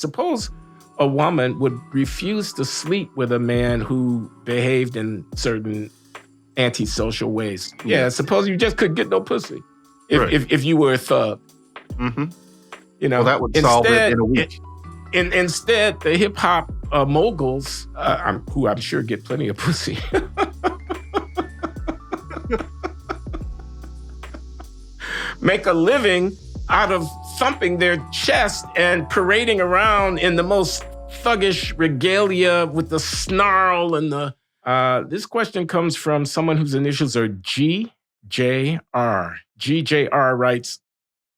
Suppose a woman would refuse to sleep with a man who behaved in certain antisocial ways. Yeah, suppose you just couldn't get no pussy Right. if you were a thug. Mm-hmm. You know, Well, that would solve it in a week. Instead, the hip hop moguls, who I'm sure get plenty of pussy, make a living out of thumping their chest and parading around in the most thuggish regalia with the snarl and the. This question comes from someone whose initials are GJR. GJR writes,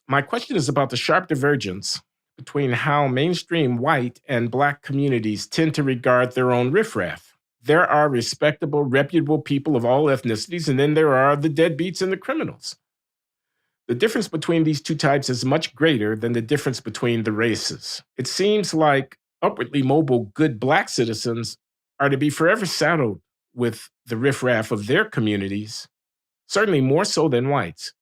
my question is about the sharp divergence between how mainstream white and Black communities tend to regard their own riffraff. There are respectable, reputable people of all ethnicities, and then there are the deadbeats and the criminals. The difference between these two types is much greater than the difference between the races. It seems like upwardly mobile, good Black citizens are to be forever saddled with the riffraff of their communities, certainly more so than whites.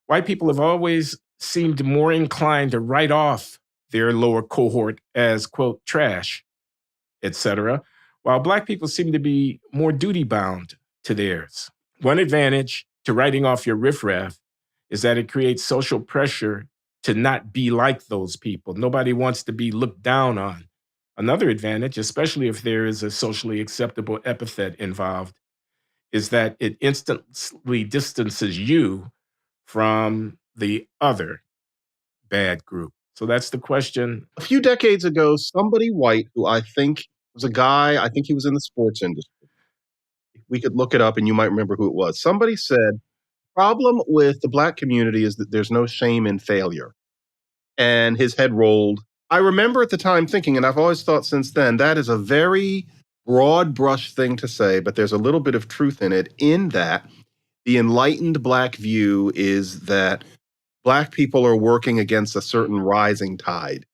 White people have always seemed more inclined to write off their lower cohort as, quote, trash, etc., while Black people seem to be more duty-bound to theirs. One advantage to writing off your riffraff is that it creates social pressure to not be like those people. Nobody wants to be looked down on. Another advantage, especially if there is a socially acceptable epithet involved, is that it instantly distances you from the other bad group. So that's the question. A few decades ago, somebody white who I think was a guy, I think he was in the sports industry. We could look it up and you might remember who it was. Somebody said, problem with the Black community is that there's no shame in failure. And his head rolled. I remember at the time thinking, and I've always thought since then, that is a very broad brush thing to say, but there's a little bit of truth in it, in that the enlightened Black view is that Black people are working against a certain rising tide,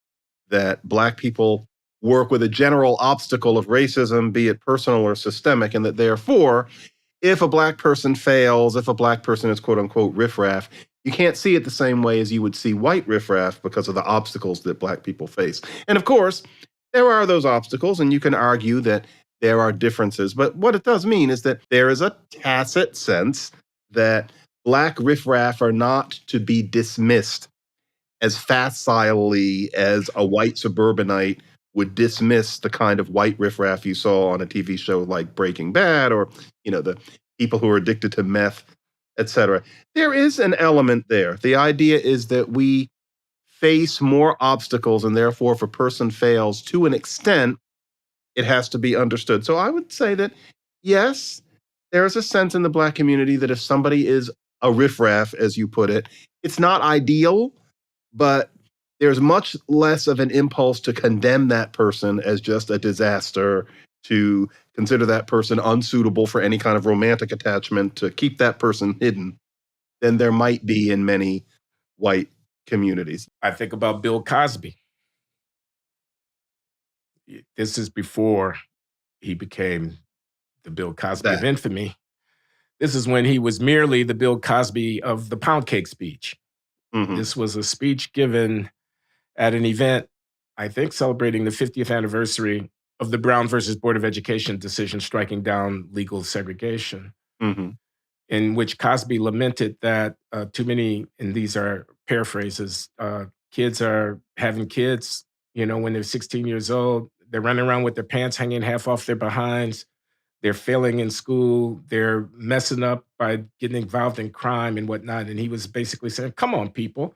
that Black people work with a general obstacle of racism, be it personal or systemic, and that therefore, if a Black person fails, if a Black person is quote unquote riffraff, you can't see it the same way as you would see white riffraff because of the obstacles that Black people face. And of course, there are those obstacles, and you can argue that there are differences. But what it does mean is that there is a tacit sense that Black riffraff are not to be dismissed as facilely as a white suburbanite would dismiss the kind of white riffraff you saw on a TV show like Breaking Bad, or, you know, the people who are addicted to meth, etc. There is an element there. The idea is that we face more obstacles, and therefore if a person fails to an extent, it has to be understood. So I would say that, yes, there is a sense in the Black community that if somebody is a riffraff, as you put it, it's not ideal, but there's much less of an impulse to condemn that person as just a disaster, to consider that person unsuitable for any kind of romantic attachment, to keep that person hidden, than there might be in many white communities. I think about Bill Cosby. This is before he became the Bill Cosby of infamy. This is when he was merely the Bill Cosby of the pound cake speech. Mm-hmm. This was a speech given at an event, I think, celebrating the 50th anniversary of the Brown versus Board of Education decision striking down legal segregation, mm-hmm. in which Cosby lamented that too many, and these are paraphrases, kids are having kids, you know, when they're 16 years old. They're running around with their pants hanging half off their behinds. They're failing in school. They're messing up by getting involved in crime and whatnot. And he was basically saying, come on, people.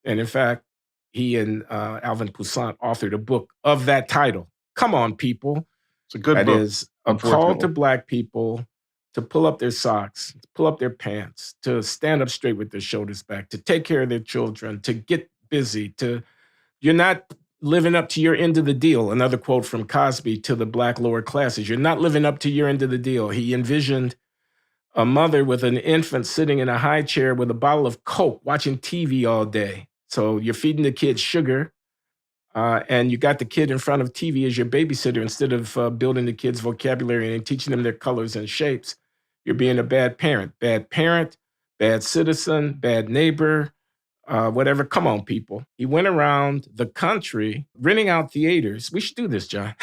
And in fact, he and Alvin Toussaint authored a book of that title, Come On, People. It's a good book. That is a call to Black people to pull up their socks, to pull up their pants, to stand up straight with their shoulders back, to take care of their children, to get busy, you're not living up to your end of the deal. Another quote from Cosby to the Black lower classes, you're not living up to your end of the deal. He envisioned a mother with an infant sitting in a high chair with a bottle of Coke, watching TV all day. So you're feeding the kid sugar, and you got the kid in front of TV as your babysitter instead of building the kid's vocabulary and teaching them their colors and shapes. You're being a bad parent, bad citizen, bad neighbor, whatever. Come on, people. He went around the country renting out theaters. We should do this, John.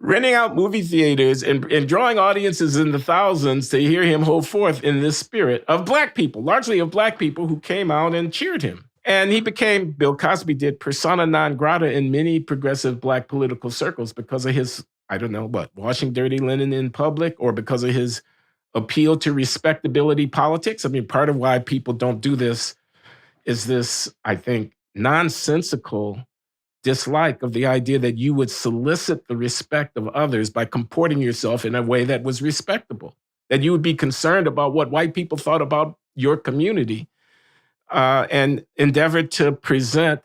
Renting out movie theaters and drawing audiences in the thousands to hear him hold forth in this spirit of Black people, largely of Black people who came out and cheered him. And he became, Bill Cosby did, persona non grata in many progressive Black political circles because of his, I don't know, washing dirty linen in public, or because of his appeal to respectability politics. I mean, part of why people don't do this is this, I think, nonsensical dislike of the idea that you would solicit the respect of others by comporting yourself in a way that was respectable, that you would be concerned about what white people thought about your community, and endeavor to present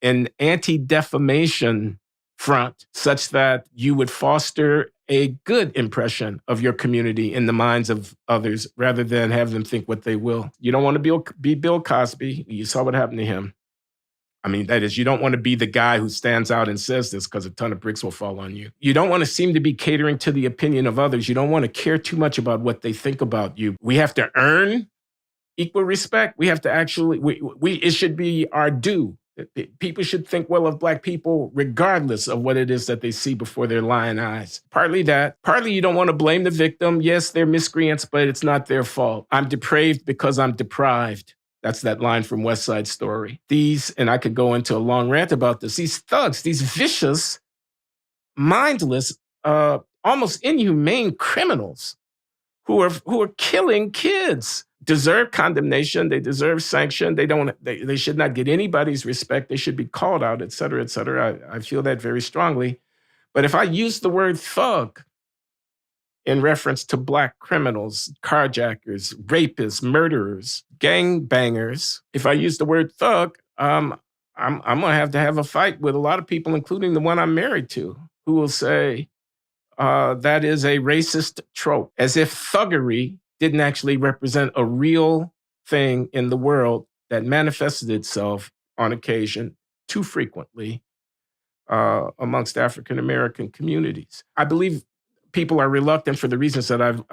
an anti-defamation front such that you would foster a good impression of your community in the minds of others rather than have them think what they will. You don't want to be Bill Cosby. You saw what happened to him. I mean, that is, you don't want to be the guy who stands out and says this because a ton of bricks will fall on you. You don't want to seem to be catering to the opinion of others. You don't want to care too much about what they think about you. We have to earn equal respect. We have to actually, it should be our due. People should think well of Black people regardless of what it is that they see before their lying eyes. Partly that. Partly you don't want to blame the victim. Yes, they're miscreants, but it's not their fault. I'm depraved because I'm deprived. That's that line from West Side Story. These, and I could go into a long rant about this, these thugs, these vicious, mindless, almost inhumane criminals who are killing kids deserve condemnation. They deserve sanction. They should not get anybody's respect. They should be called out, et cetera, et cetera. I feel that very strongly. But if I use the word thug in reference to Black criminals, carjackers, rapists, murderers, gangbangers, if I use the word thug, I'm going to have a fight with a lot of people, including the one I'm married to, who will say that is a racist trope, as if thuggery didn't actually represent a real thing in the world that manifested itself on occasion too frequently amongst African-American communities. I believe people are reluctant for the reasons that I've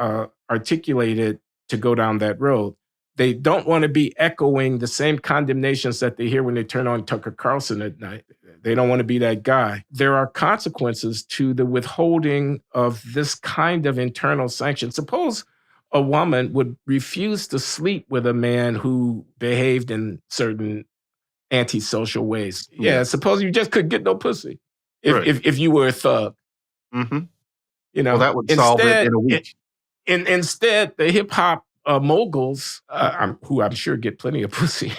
articulated to go down that road. They don't want to be echoing the same condemnations that they hear when they turn on Tucker Carlson at night. They don't want to be that guy. There are consequences to the withholding of this kind of internal sanction. Suppose a woman would refuse to sleep with a man who behaved in certain antisocial ways. Yeah, suppose you just couldn't get no pussy if you were a thug. Mm-hmm. You know, well, that would solve it in a week. Instead, the hip hop moguls, who I'm sure get plenty of pussy,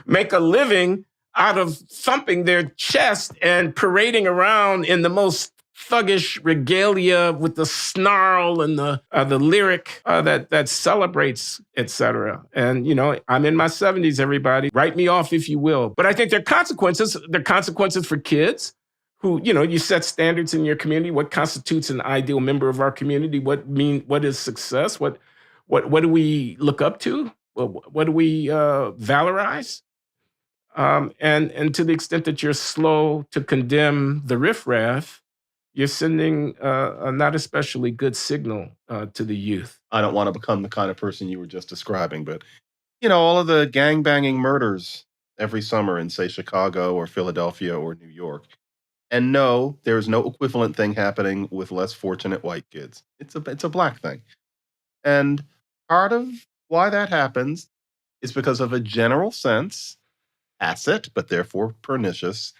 make a living out of thumping their chest and parading around in the most thuggish regalia with the snarl and the lyric that celebrates, etc. And, you know, I'm in my 70s, everybody. Write me off if you will. But I think there are consequences. There are consequences for kids who, you know, you set standards in your community. What constitutes an ideal member of our community? What is success? What do we look up to? What do we valorize? And to the extent that you're slow to condemn the riffraff, you're sending a not especially good signal to the youth. I don't want to become the kind of person you were just describing, but, you know, all of the gangbanging murders every summer in, say, Chicago or Philadelphia or New York. And no, there's no equivalent thing happening with less fortunate white kids. It's a Black thing. And part of why that happens is because of a general sense, tacit, but therefore pernicious,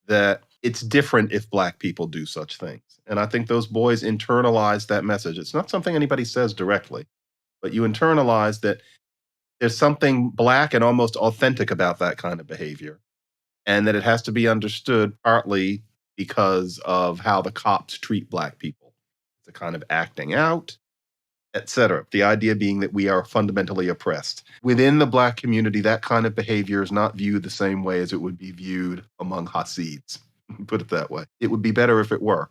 that it's different if Black people do such things. And I think those boys internalize that message. It's not something anybody says directly, but you internalize that there's something Black and almost authentic about that kind of behavior, and that it has to be understood partly because of how the cops treat Black people. It's a kind of acting out, etc. The idea being that we are fundamentally oppressed. Within the Black community, that kind of behavior is not viewed the same way as it would be viewed among Hasids. Put it that way. It would be better if it were.